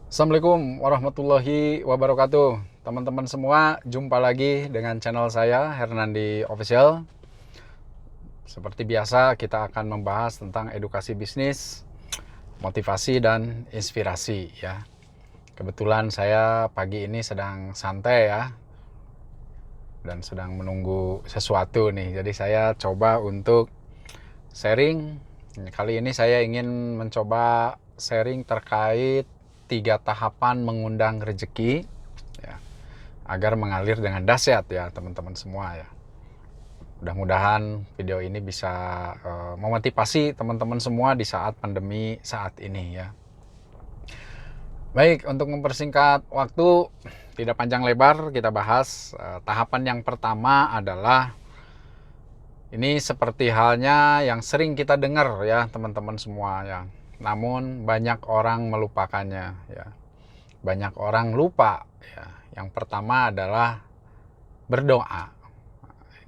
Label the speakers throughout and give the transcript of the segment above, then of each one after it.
Speaker 1: Assalamualaikum warahmatullahi wabarakatuh. Teman-teman semua, jumpa lagi dengan channel saya Hernandi Official. Seperti biasa, kita akan membahas tentang edukasi bisnis, motivasi dan inspirasi ya. Kebetulan saya pagi ini sedang santai ya dan sedang menunggu sesuatu nih. Jadi saya coba untuk sharing. Kali ini saya ingin mencoba sharing terkait 3 tahapan mengundang rezeki ya, agar mengalir dengan dahsyat ya teman-teman semua ya. Mudah-mudahan video ini bisa memotivasi teman-teman semua di saat pandemi saat ini ya. Baik, untuk mempersingkat waktu, tidak panjang lebar kita bahas. Tahapan yang pertama adalah ini seperti halnya yang sering kita dengar ya teman-teman semua ya. Namun banyak orang melupakannya ya. Banyak orang lupa ya. Yang pertama adalah berdoa.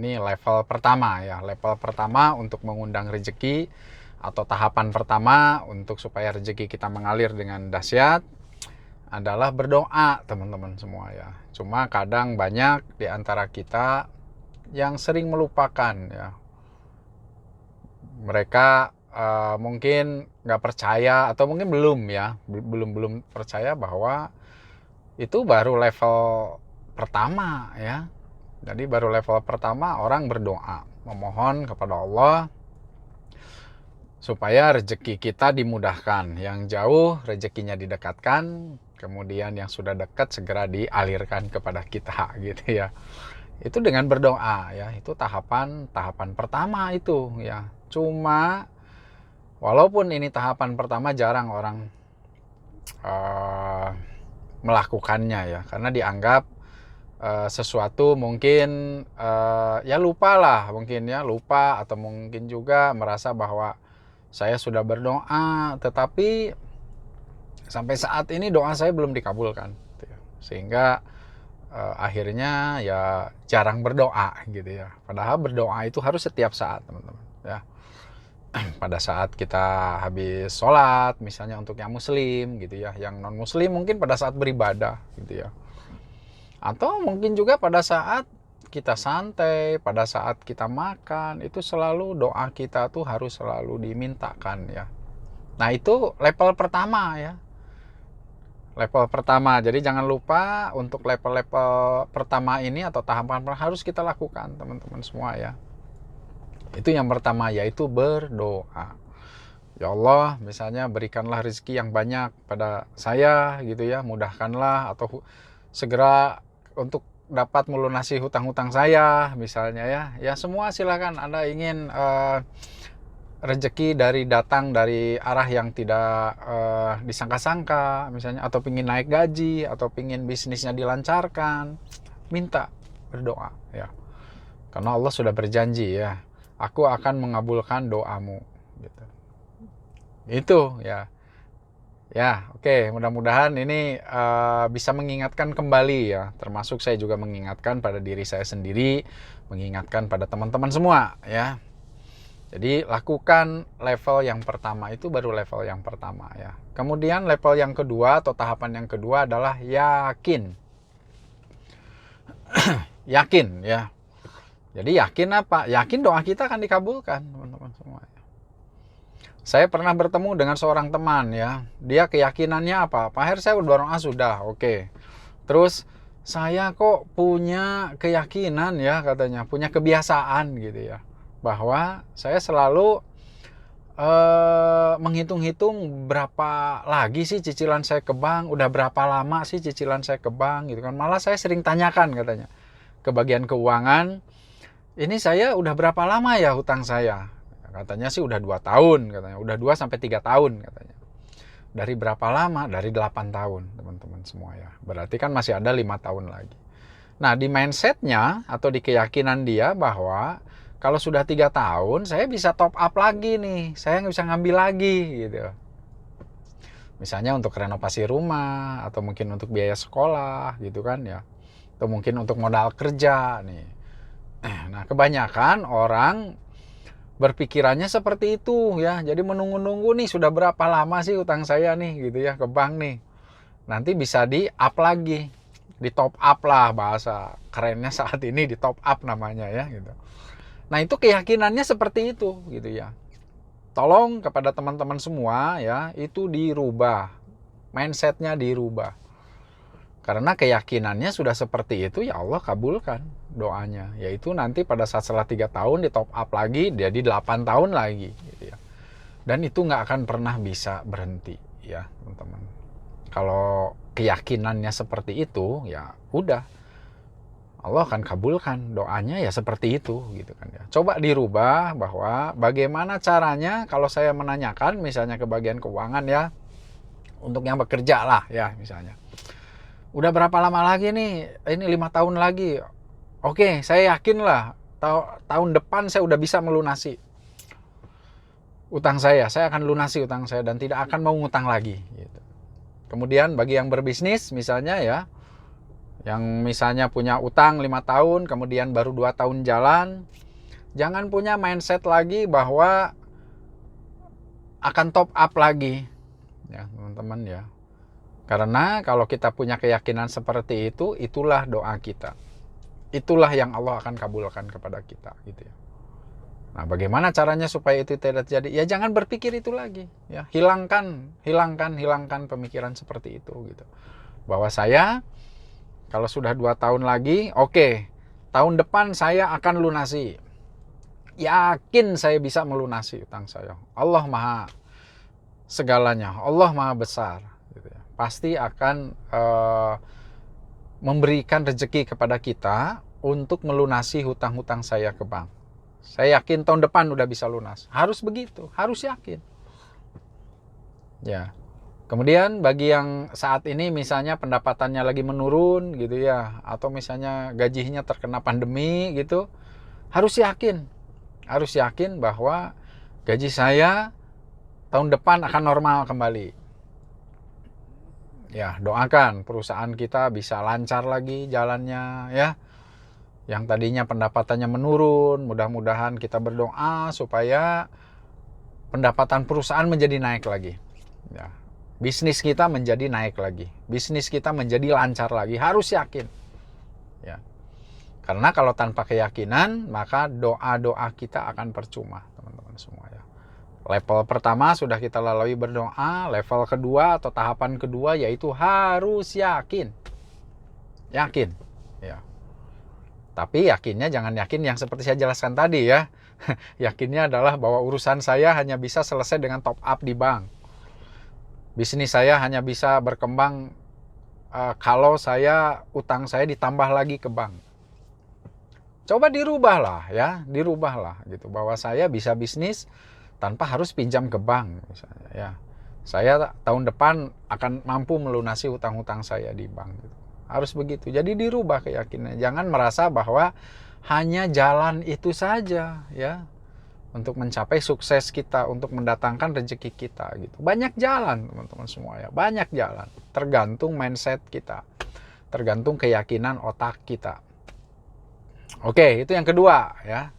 Speaker 1: Ini level pertama ya. Level pertama untuk mengundang rezeki atau tahapan pertama untuk supaya rezeki kita mengalir dengan dahsyat adalah berdoa teman-teman semua ya. Cuma kadang banyak di antara kita yang sering melupakan ya. Mereka mungkin nggak percaya atau mungkin belum ya, belum percaya bahwa itu baru level pertama ya. Jadi baru level pertama orang berdoa, memohon kepada Allah supaya rezeki kita dimudahkan. Yang jauh rezekinya didekatkan, kemudian yang sudah dekat segera dialirkan kepada kita gitu ya. Itu dengan berdoa ya. Itu tahapan pertama itu ya. Cuma walaupun ini tahapan pertama jarang orang melakukannya ya, karena dianggap sesuatu mungkin ya lupa lah, mungkin ya lupa, atau mungkin juga merasa bahwa saya sudah berdoa tetapi sampai saat ini doa saya belum dikabulkan gitu ya. Sehingga akhirnya ya jarang berdoa gitu ya. Padahal berdoa itu harus setiap saat teman-teman ya. Pada saat kita habis sholat misalnya, untuk yang muslim gitu ya, yang non muslim mungkin pada saat beribadah gitu ya, atau mungkin juga pada saat kita santai, pada saat kita makan, itu selalu doa kita tuh harus selalu dimintakan ya. Nah itu level pertama ya, level pertama. Jadi jangan lupa untuk level-level pertama ini atau tahapan harus kita lakukan teman-teman semua ya. Itu yang pertama, yaitu berdoa. Ya Allah, misalnya berikanlah rezeki yang banyak pada saya gitu ya, mudahkanlah, atau segera untuk dapat melunasi hutang-hutang saya misalnya ya. Ya semua silakan. Anda ingin rezeki datang dari arah yang tidak disangka-sangka misalnya, atau pingin naik gaji, atau pingin bisnisnya dilancarkan, minta, berdoa ya. Karena Allah sudah berjanji ya, aku akan mengabulkan doamu gitu. Itu ya. Ya, oke, mudah-mudahan ini bisa mengingatkan kembali ya. Termasuk saya juga mengingatkan pada diri saya sendiri, mengingatkan pada teman-teman semua ya. Jadi lakukan level yang pertama, itu baru level yang pertama ya. Kemudian level yang kedua atau tahapan yang kedua adalah yakin. Yakin ya. Jadi yakin apa? Yakin doa kita akan dikabulkan, teman-teman semua. Saya pernah bertemu dengan seorang teman ya. Dia keyakinannya apa? Pak Her, saya berdoa sudah, oke. Terus saya kok punya keyakinan ya katanya, punya kebiasaan gitu ya, bahwa saya selalu menghitung-hitung berapa lagi sih cicilan saya ke bank, udah berapa lama sih cicilan saya ke bank gitu kan. Malah saya sering tanyakan katanya ke bagian keuangan, ini saya udah berapa lama ya hutang saya? Katanya sih udah 2 tahun katanya. Udah 2 sampai 3 tahun katanya. Dari berapa lama? Dari 8 tahun teman-teman semua ya. Berarti kan masih ada 5 tahun lagi. Nah di mindsetnya atau di keyakinan dia bahwa kalau sudah 3 tahun saya bisa top up lagi nih. Saya bisa ngambil lagi gitu. Misalnya untuk renovasi rumah, atau mungkin untuk biaya sekolah gitu kan ya. Atau mungkin untuk modal kerja nih. Nah kebanyakan orang berpikirannya seperti itu ya. Jadi menunggu-nunggu nih, sudah berapa lama sih utang saya nih gitu ya ke bank nih. nanti bisa di-up lagi, di top up lah, bahasa kerennya saat ini di top up namanya ya gitu. Nah itu keyakinannya seperti itu gitu ya. Tolong kepada teman-teman semua ya, itu dirubah, mindsetnya dirubah. Karena keyakinannya sudah seperti itu, ya Allah kabulkan doanya. Yaitu nanti pada saat setelah 3 tahun di top up lagi, jadi 8 tahun lagi gitu ya. Dan itu nggak akan pernah bisa berhenti ya teman-teman. Kalau keyakinannya seperti itu, ya udah, Allah akan kabulkan doanya ya seperti itu gitu kan ya. Coba dirubah bahwa bagaimana caranya kalau saya menanyakan misalnya ke bagian keuangan ya, untuk yang bekerja lah ya misalnya. Udah berapa lama lagi nih? Ini 5 tahun lagi. Oke, saya yakin lah tahun depan saya udah bisa melunasi utang saya akan lunasi utang saya dan tidak akan mau ngutang lagi gitu. Kemudian bagi yang berbisnis misalnya ya, yang misalnya punya utang 5 tahun kemudian baru 2 tahun jalan, jangan punya mindset lagi bahwa akan top up lagi ya teman-teman ya. Karena kalau kita punya keyakinan seperti itu, itulah doa kita. Itulah yang Allah akan kabulkan kepada kita gitu ya. Nah, bagaimana caranya supaya itu tidak terjadi? Ya jangan berpikir itu lagi, ya. Hilangkan pemikiran seperti itu gitu. Bahwa saya kalau sudah 2 tahun lagi, oke, tahun depan saya akan lunasi. Yakin saya bisa melunasi utang saya. Allah Maha segalanya, Allah Maha besar gitu ya. Pasti akan memberikan rezeki kepada kita untuk melunasi hutang-hutang saya ke bank. Saya yakin tahun depan udah bisa lunas. Harus begitu, harus yakin. Ya. Kemudian bagi yang saat ini misalnya pendapatannya lagi menurun gitu ya, atau misalnya gajinya terkena pandemi gitu, harus yakin. Harus yakin bahwa gaji saya tahun depan akan normal kembali. Ya, doakan perusahaan kita bisa lancar lagi jalannya ya. Yang tadinya pendapatannya menurun, mudah-mudahan kita berdoa supaya pendapatan perusahaan menjadi naik lagi. Ya. Bisnis kita menjadi naik lagi. Bisnis kita menjadi lancar lagi. Harus yakin. Ya. Karena kalau tanpa keyakinan, maka doa-doa kita akan percuma, teman-teman semua ya. Level pertama sudah kita lalui berdoa, level kedua atau tahapan kedua yaitu harus yakin. Yakin. Ya. Tapi yakinnya jangan yakin yang seperti saya jelaskan tadi ya. Yakinnya adalah bahwa urusan saya hanya bisa selesai dengan top up di bank. Bisnis saya hanya bisa berkembang kalau utang saya ditambah lagi ke bank. Coba dirubahlah ya, dirubahlah gitu bahwa saya bisa bisnis tanpa harus pinjam ke bank misalnya ya. Saya tahun depan akan mampu melunasi hutang-hutang saya di bank gitu. Harus begitu. Jadi dirubah keyakinannya. Jangan merasa bahwa hanya jalan itu saja ya untuk mencapai sukses kita, untuk mendatangkan rezeki kita gitu. Banyak jalan teman-teman semua ya. Banyak jalan. Tergantung mindset kita. Tergantung keyakinan otak kita. Oke, itu yang kedua ya.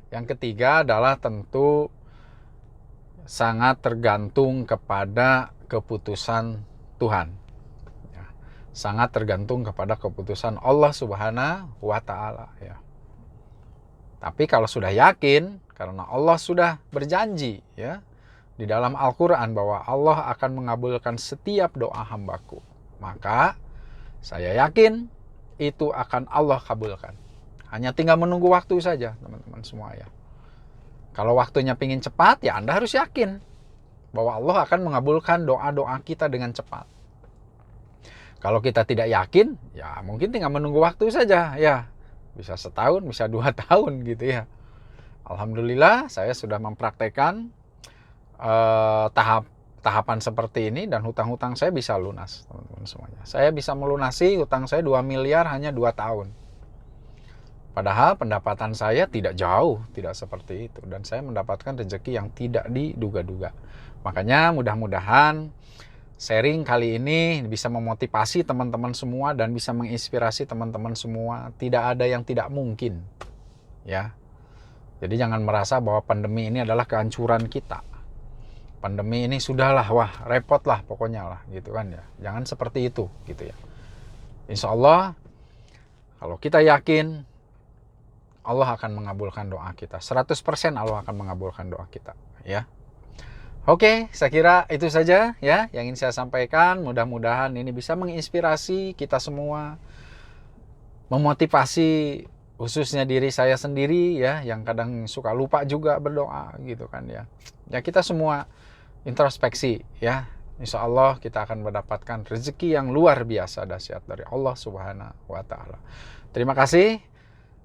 Speaker 1: Yang ketiga adalah tentu sangat tergantung kepada keputusan Tuhan. Sangat tergantung kepada keputusan Allah Subhanahu wa Ta'ala ya. Tapi kalau sudah yakin, karena Allah sudah berjanji ya di dalam Al-Quran bahwa Allah akan mengabulkan setiap doa hambaku, maka saya yakin itu akan Allah kabulkan. Hanya tinggal menunggu waktu saja teman-teman semua ya. Kalau waktunya pingin cepat, ya Anda harus yakin bahwa Allah akan mengabulkan doa-doa kita dengan cepat. Kalau kita tidak yakin, ya mungkin tinggal menunggu waktu saja ya. Bisa setahun, bisa 2 tahun gitu ya. Alhamdulillah saya sudah mempraktekkan tahapan seperti ini dan hutang-hutang saya bisa lunas teman-teman semuanya. Saya bisa melunasi hutang saya 2 miliar hanya 2 tahun. Padahal pendapatan saya tidak jauh, tidak seperti itu. Dan saya mendapatkan rezeki yang tidak diduga-duga. Makanya mudah-mudahan sharing kali ini bisa memotivasi teman-teman semua dan bisa menginspirasi teman-teman semua. Tidak ada yang tidak mungkin. Ya. Jadi jangan merasa bahwa pandemi ini adalah kehancuran kita. pandemi ini sudahlah, wah repot lah pokoknya lah gitu kan ya. Jangan seperti itu gitu ya. Insya Allah kalau kita yakin Allah akan mengabulkan doa kita. 100% Allah akan mengabulkan doa kita ya. Oke, saya kira itu saja ya yang ingin saya sampaikan. Mudah-mudahan ini bisa menginspirasi kita semua, memotivasi khususnya diri saya sendiri ya, yang kadang suka lupa juga berdoa gitu kan ya. Ya kita semua introspeksi ya. Insya Allah kita akan mendapatkan rezeki yang luar biasa dahsyat dari Allah Subhanahu wa Ta'ala. Terima kasih.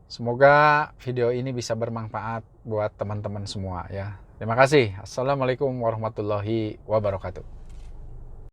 Speaker 1: Semoga video ini bisa bermanfaat buat teman-teman semua ya. Terima kasih. Assalamualaikum warahmatullahi wabarakatuh.